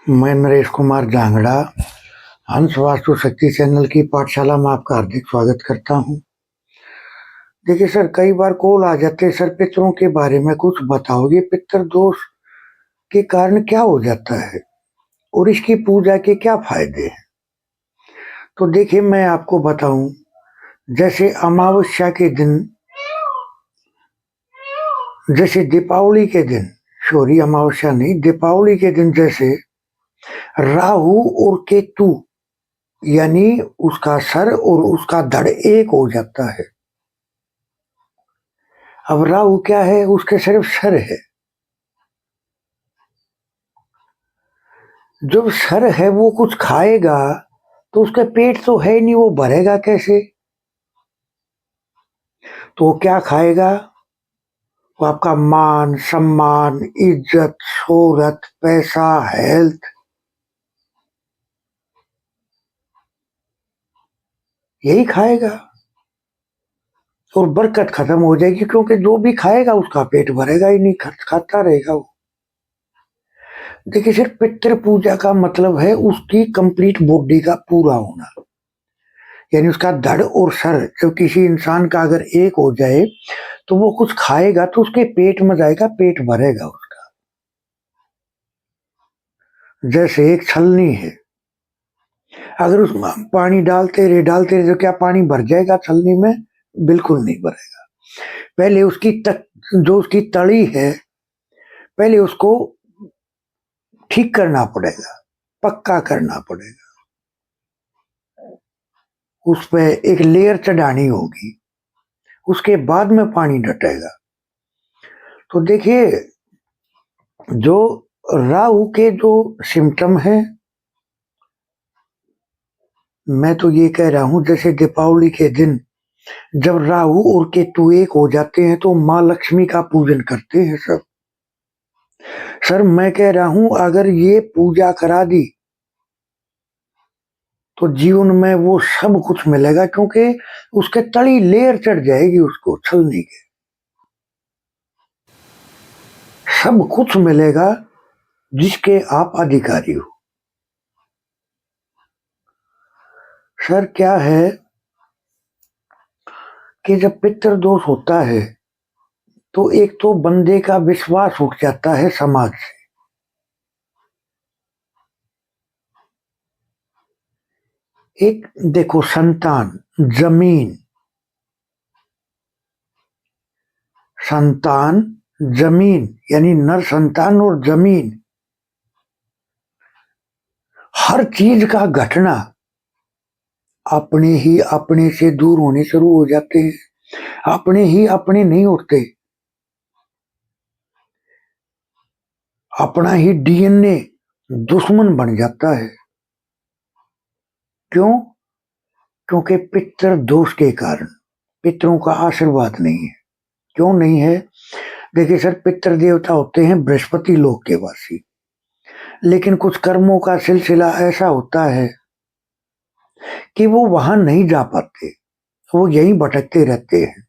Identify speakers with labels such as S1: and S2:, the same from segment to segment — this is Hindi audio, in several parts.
S1: मैं नरेश कुमार जांगड़ा हंस वास्तु शक्ति चैनल की पाठशाला में आपका हार्दिक स्वागत करता हूं। देखिए सर, कई बार कॉल आ जाते हैं, सर पितरों के बारे में कुछ बताओ, ये पितर दोष के कारण क्या हो जाता है और इसकी पूजा के क्या फायदे हैं। तो देखिए मैं आपको बताऊं, जैसे अमावस्या के दिन, जैसे दीपावली के दिन, सॉरी अमावस्या नहीं, दीपावली के दिन जैसे राहु और केतु यानी उसका सर और उसका धड़ एक हो जाता है। अब राहु क्या है, उसके सिर्फ सर है। जब सर है वो कुछ खाएगा तो उसका पेट तो है नहीं, वो भरेगा कैसे। तो वो क्या खाएगा, वो आपका मान सम्मान, इज्जत, शोहरत, पैसा, हेल्थ, यही खाएगा और बरकत खत्म हो जाएगी, क्योंकि जो भी खाएगा उसका पेट भरेगा ही नहीं, खाता रहेगा वो। देखिए सिर्फ पितृ पूजा का मतलब है उसकी कंप्लीट बॉडी का पूरा होना, यानी उसका धड़ और सर जब किसी इंसान का अगर एक हो जाए तो वो कुछ खाएगा तो उसके पेट में जाएगा, पेट भरेगा उसका। जैसे एक छलनी है, अगर उसमें पानी डालते रहे तो क्या पानी भर जाएगा छलनी में? बिल्कुल नहीं भरेगा। पहले उसकी जो उसकी तली है, पहले उसको ठीक करना पड़ेगा, पक्का करना पड़ेगा, उस पर एक लेयर चढ़ानी होगी, उसके बाद में पानी डटेगा। तो देखिए जो राहु के जो सिम्टम है, मैं तो ये कह रहा हूं, जैसे दीपावली के दिन जब राहु और केतु एक हो जाते हैं तो माँ लक्ष्मी का पूजन करते हैं सब। सर मैं कह रहा हूं अगर ये पूजा करा दी तो जीवन में वो सब कुछ मिलेगा, क्योंकि उसके तली लेयर चढ़ जाएगी, उसको छलनी के सब कुछ मिलेगा जिसके आप अधिकारी हो। सर क्या है कि जब पितृ दोष होता है तो एक तो बंदे का विश्वास उठ जाता है समाज से। एक देखो, संतान, जमीन, संतान, जमीन यानी नर संतान और जमीन, हर चीज का घटना अपने ही अपने से दूर होने शुरू हो जाते हैं, अपने ही अपने नहीं होते, अपना ही डीएनए दुश्मन बन जाता है। क्यों? क्योंकि पितृ दोष के कारण, पितरों का आशीर्वाद नहीं है। क्यों नहीं है? देखिए सर, पितृ देवता होते हैं बृहस्पति लोक के वासी, लेकिन कुछ कर्मों का सिलसिला ऐसा होता है कि वो वहां नहीं जा पाते, वो यहीं भटकते रहते हैं।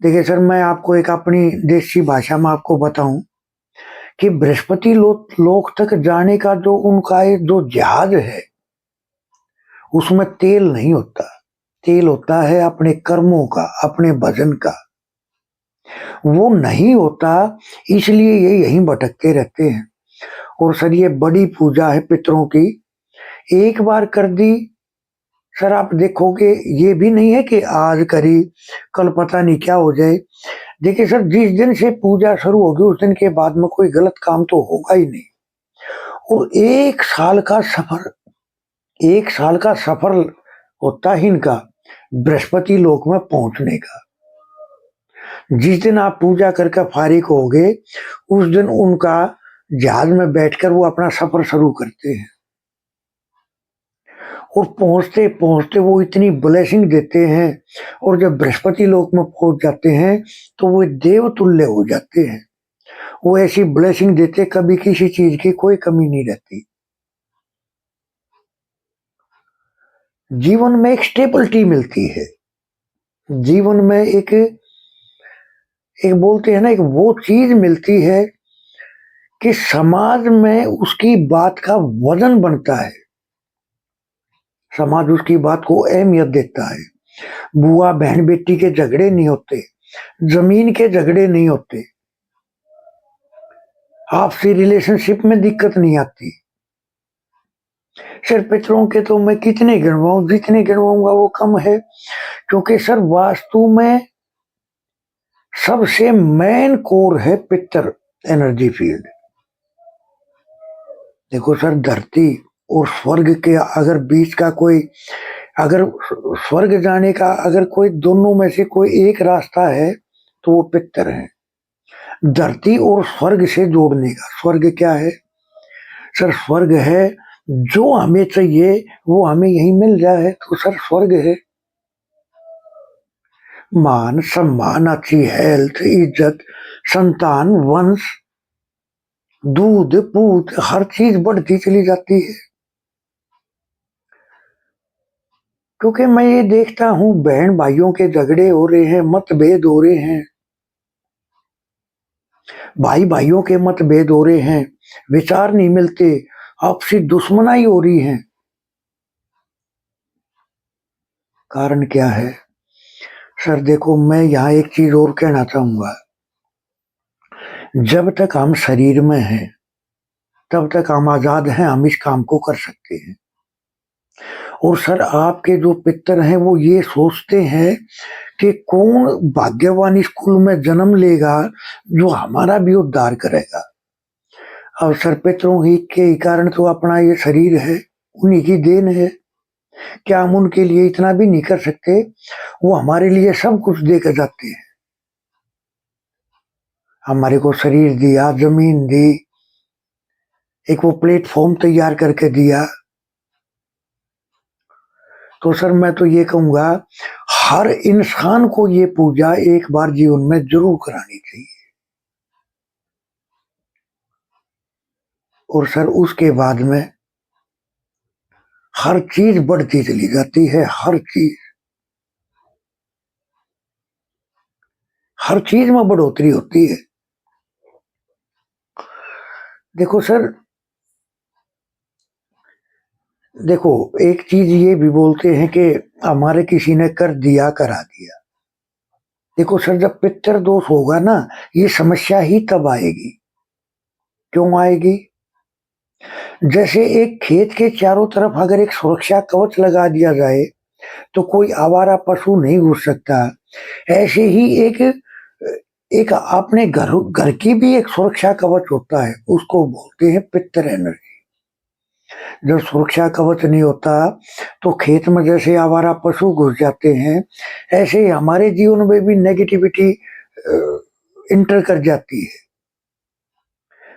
S1: देखिए सर, मैं आपको एक अपनी देसी भाषा में आपको बताऊं कि बृहस्पति लोक तक जाने का जो उनका एक जो जहाज है, उसमें तेल नहीं होता, तेल होता है अपने कर्मों का, अपने भजन का। वो नहीं होता, इसलिए ये यहीं भटकते रहते हैं। और सर ये बड़ी पूजा है पितरों की, एक बार कर दी सर, आप देखोगे ये भी नहीं है कि आज करी कल पता नहीं क्या हो जाए। देखिए सर, जिस दिन से पूजा शुरू होगी उस दिन के बाद में कोई गलत काम तो होगा ही नहीं। और एक साल का सफर होता है इनका बृहस्पति लोक में पहुंचने का। जिस दिन आप पूजा करके फारिग होगे उस दिन उनका जहाज में बैठकर वो अपना सफर शुरू करते हैं, और पहुंचते पहुंचते वो इतनी ब्लेसिंग देते हैं, और जब बृहस्पति लोक में पहुंच जाते हैं तो वो देव तुल्य हो जाते हैं। वो ऐसी ब्लेसिंग देते, कभी किसी चीज की कोई कमी नहीं रहती। जीवन में एक स्टेबिलिटी मिलती है, जीवन में एक एक बोलते हैं ना, एक वो चीज मिलती है कि समाज में उसकी बात का वजन बनता है, समाज उसकी बात को अहमियत देता है। बुआ बहन बेटी के झगड़े नहीं होते, जमीन के झगड़े नहीं होते, आपसी रिलेशनशिप में दिक्कत नहीं आती। सर पितरों के तो मैं कितने गिनवाऊं, जितने गिनवाऊंगा वो कम है, क्योंकि सर वास्तु में सबसे मेन कोर है पितर एनर्जी फील्ड। देखो सर, धरती और स्वर्ग के अगर बीच का कोई, अगर स्वर्ग जाने का अगर कोई दोनों में से कोई एक रास्ता है तो वो पितर है, धरती और स्वर्ग से जोड़ने का। स्वर्ग क्या है सर? स्वर्ग है जो हमें चाहिए वो हमें यहीं मिल जाए, तो सर स्वर्ग है। मान सम्मान, अच्छी हेल्थ, इज्जत, संतान, वंश, दूध पूत, हर चीज बढ़ती चली जाती है। क्योंकि मैं ये देखता हूं बहन भाइयों के झगड़े हो रहे हैं, मतभेद हो रहे हैं, भाई भाइयों के मतभेद हो रहे हैं, विचार नहीं मिलते, आपसी दुश्मनाई हो रही है। कारण क्या है सर? देखो, मैं यहाँ एक चीज और कहना चाहूंगा, जब तक हम शरीर में हैं तब तक हम आजाद हैं, हम इस काम को कर सकते हैं। और सर आपके जो पितर हैं वो ये सोचते हैं कि कौन भाग्यवान स्कूल में जन्म लेगा जो हमारा भी उद्धार करेगा। अब सर पितरों ही के कारण तो अपना ये शरीर है, उन्हीं की देन है। क्या हम उनके लिए इतना भी नहीं कर सकते? वो हमारे लिए सब कुछ देकर जाते हैं, हमारे को शरीर दिया, जमीन दी, एक वो प्लेटफॉर्म तैयार करके दिया। तो सर मैं तो ये कहूंगा हर इंसान को ये पूजा एक बार जीवन में जरूर करानी चाहिए। और सर उसके बाद में हर चीज बढ़ती चली जाती है, हर चीज में बढ़ोतरी होती है। देखो सर, देखो एक चीज ये भी बोलते हैं कि हमारे किसी ने कर दिया, करा दिया। देखो सर, जब पितर दोष होगा ना, ये समस्या ही तब आएगी। क्यों आएगी? जैसे एक खेत के चारों तरफ अगर एक सुरक्षा कवच लगा दिया जाए तो कोई आवारा पशु नहीं घुस सकता, ऐसे ही एक एक अपने घर की भी एक सुरक्षा कवच होता है, उसको बोलते हैं पितर एनर्जी। जब सुरक्षा कवच नहीं होता तो खेत में जैसे आवारा पशु घुस जाते हैं, ऐसे ही हमारे जीवन में भी नेगेटिविटी इंटर कर जाती है।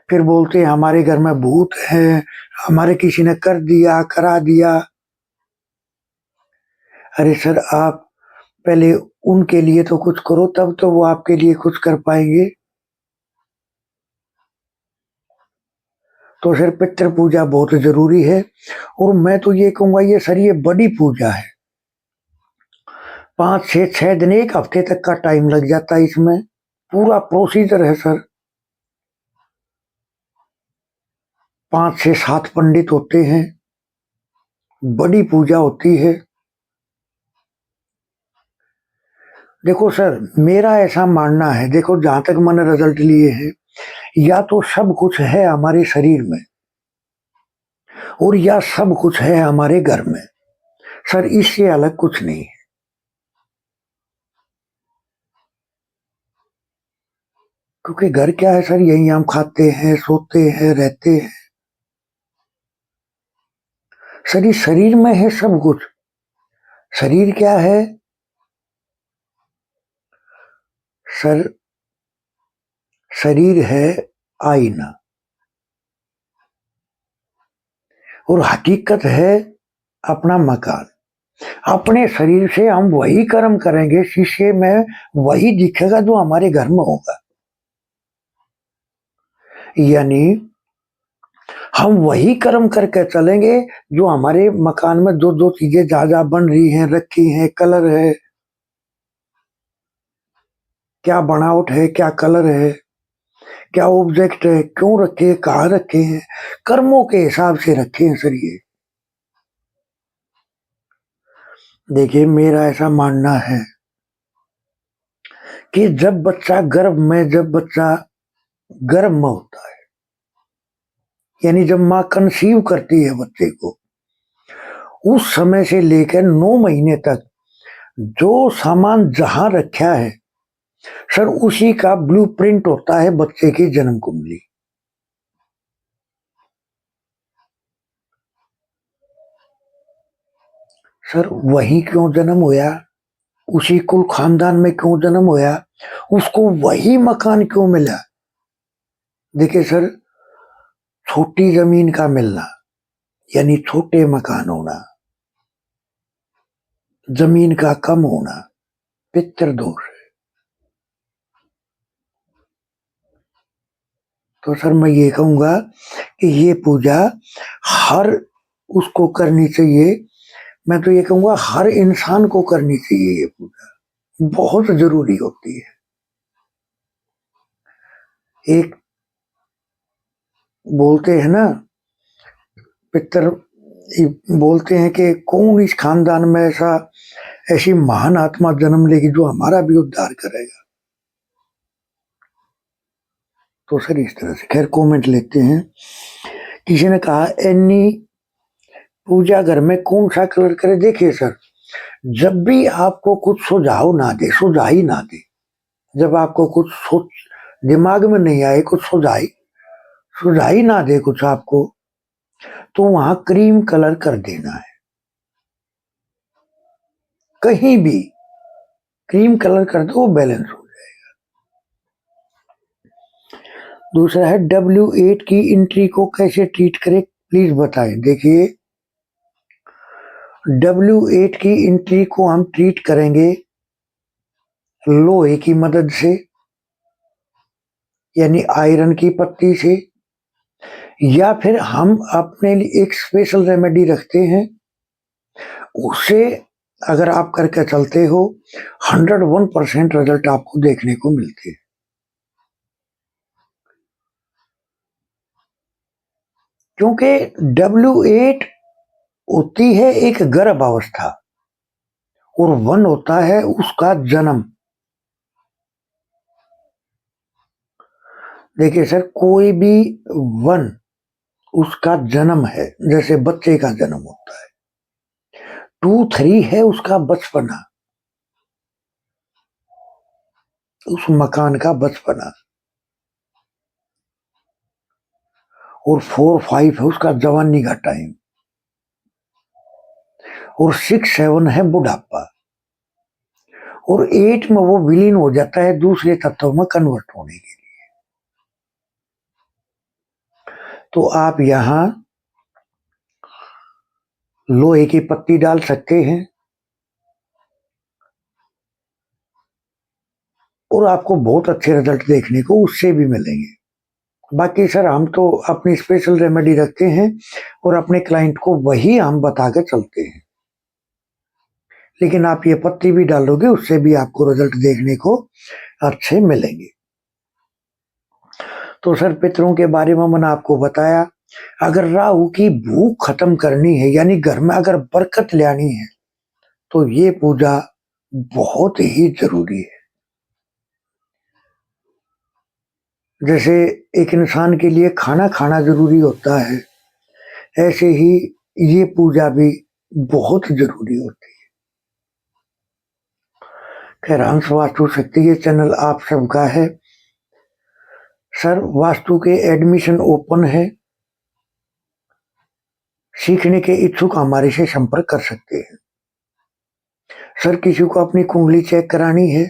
S1: फिर बोलते हैं हमारे घर में भूत है, हमारे किसी ने कर दिया, करा दिया। अरे सर, आप पहले उनके लिए तो कुछ करो, तब तो वो आपके लिए कुछ कर पाएंगे। तो सर पितृ पूजा बहुत जरूरी है। और मैं तो ये कहूंगा ये सर ये बड़ी पूजा है, 5 से 6 दिन, एक हफ्ते तक का टाइम लग जाता है इसमें। पूरा प्रोसीजर है सर, 5 से 7 पंडित होते हैं, बड़ी पूजा होती है। देखो सर, मेरा ऐसा मानना है, देखो जहां तक मैंने रिजल्ट लिए हैं, या तो सब कुछ है हमारे शरीर में और या सब कुछ है हमारे घर में। सर इससे अलग कुछ नहीं है। क्योंकि घर क्या है सर? यही हम खाते हैं, सोते हैं, रहते हैं। सर इस शरीर में है सब कुछ। शरीर क्या है सर? शरीर है आईना, और हकीकत है अपना मकान। अपने शरीर से हम वही कर्म करेंगे, शीशे में वही दिखेगा जो हमारे घर में होगा। यानी हम वही कर्म करके चलेंगे जो हमारे मकान में जो जो चीजें जहां जहां बन रही हैं, रखी हैं, कलर है, क्या बनावट है, क्या कलर है, क्या ऑब्जेक्ट है, क्यों रखे हैं, कहाँ रखे हैं, कर्मों के हिसाब से रखे हैं सर ये। देखिए मेरा ऐसा मानना है कि जब बच्चा गर्भ में होता है, यानी जब माँ कंसीव करती है बच्चे को, उस समय से लेकर 9 महीने तक जो सामान जहां रखा है सर, उसी का ब्लूप्रिंट होता है बच्चे की जन्म कुंडली। सर वही क्यों जन्म होया, उसी कुल खानदान में क्यों जन्म होया, उसको वही मकान क्यों मिला। देखिए सर, छोटी जमीन का मिलना यानी छोटे मकान होना, जमीन का कम होना पितृदोष है। तो सर मैं ये कहूंगा कि ये पूजा हर उसको करनी चाहिए। मैं तो ये कहूंगा हर इंसान को करनी चाहिए, ये पूजा बहुत जरूरी होती है। एक बोलते हैं ना, पितर बोलते हैं कि कौन इस खानदान में ऐसी महान आत्मा जन्म लेगी जो हमारा भी उद्धार करेगा। तो सर इस तरह से खैर कमेंट लेते हैं। किसी ने कहा एनी पूजा घर में कौन सा कलर करे। देखिए सर, जब भी आपको कुछ सुझाई ना दे, जब आपको कुछ सोच दिमाग में नहीं आए, कुछ सुझाई ना दे कुछ आपको, तो वहां क्रीम कलर कर देना है। कहीं भी क्रीम कलर कर दो, बैलेंस हो जाएगा। दूसरा है W8 की एंट्री को कैसे ट्रीट करें, प्लीज बताएं। देखिए W8 की एंट्री को हम ट्रीट करेंगे लोहे की मदद से, यानी आयरन की पत्ती से, या फिर हम अपने लिए एक स्पेशल रेमेडी रखते हैं, उसे अगर आप करके चलते हो 101% रिजल्ट आपको देखने को मिलते हैं। क्योंकि W8 होती है एक गर्भ अवस्था और 1 होता है उसका जन्म। देखिए सर, कोई भी 1 उसका जन्म है, जैसे बच्चे का जन्म होता है। 2-3 है उसका बचपना, उस मकान का बचपना, और 4-5 है उसका जवानी का टाइम, और 6-7 है बुढ़ापा, और 8 में वो विलीन हो जाता है दूसरे तत्वों में कन्वर्ट होने के लिए। तो आप यहां लोहे की पत्ती डाल सकते हैं और आपको बहुत अच्छे रिजल्ट देखने को उससे भी मिलेंगे। बाकी सर हम तो अपनी स्पेशल रेमेडी रखते हैं और अपने क्लाइंट को वही हम बता के चलते हैं, लेकिन आप ये पत्ती भी डालोगे उससे भी आपको रिजल्ट देखने को अच्छे मिलेंगे। तो सर पितरों के बारे में मैंने आपको बताया। अगर राहु की भूख खत्म करनी है, यानी घर में अगर बरकत लानी है, तो ये पूजा बहुत ही जरूरी है। जैसे एक इंसान के लिए खाना खाना जरूरी होता है, ऐसे ही ये पूजा भी बहुत जरूरी होती है। खैर हंस वास्तु शक्ति ये चैनल आप सबका है सर। वास्तु के एडमिशन ओपन है, सीखने के इच्छुक हमारे से संपर्क कर सकते हैं। सर किसी को अपनी कुंडली चेक करानी है,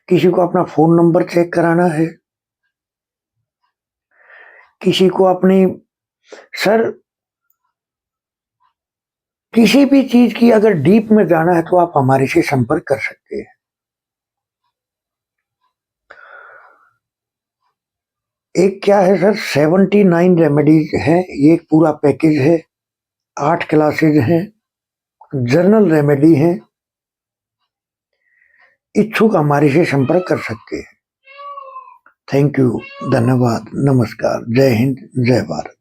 S1: किसी को अपना फोन नंबर चेक कराना है, किसी को अपनी सर किसी भी चीज की अगर डीप में जाना है तो आप हमारे से संपर्क कर सकते हैं। एक क्या है सर, 79 रेमेडीज है, ये एक पूरा पैकेज है। 8 क्लासेज हैं, जर्नल रेमेडी है, इच्छुक हमारे से संपर्क कर सकते हैं। थैंक यू, धन्यवाद, नमस्कार, जय हिंद, जय भारत।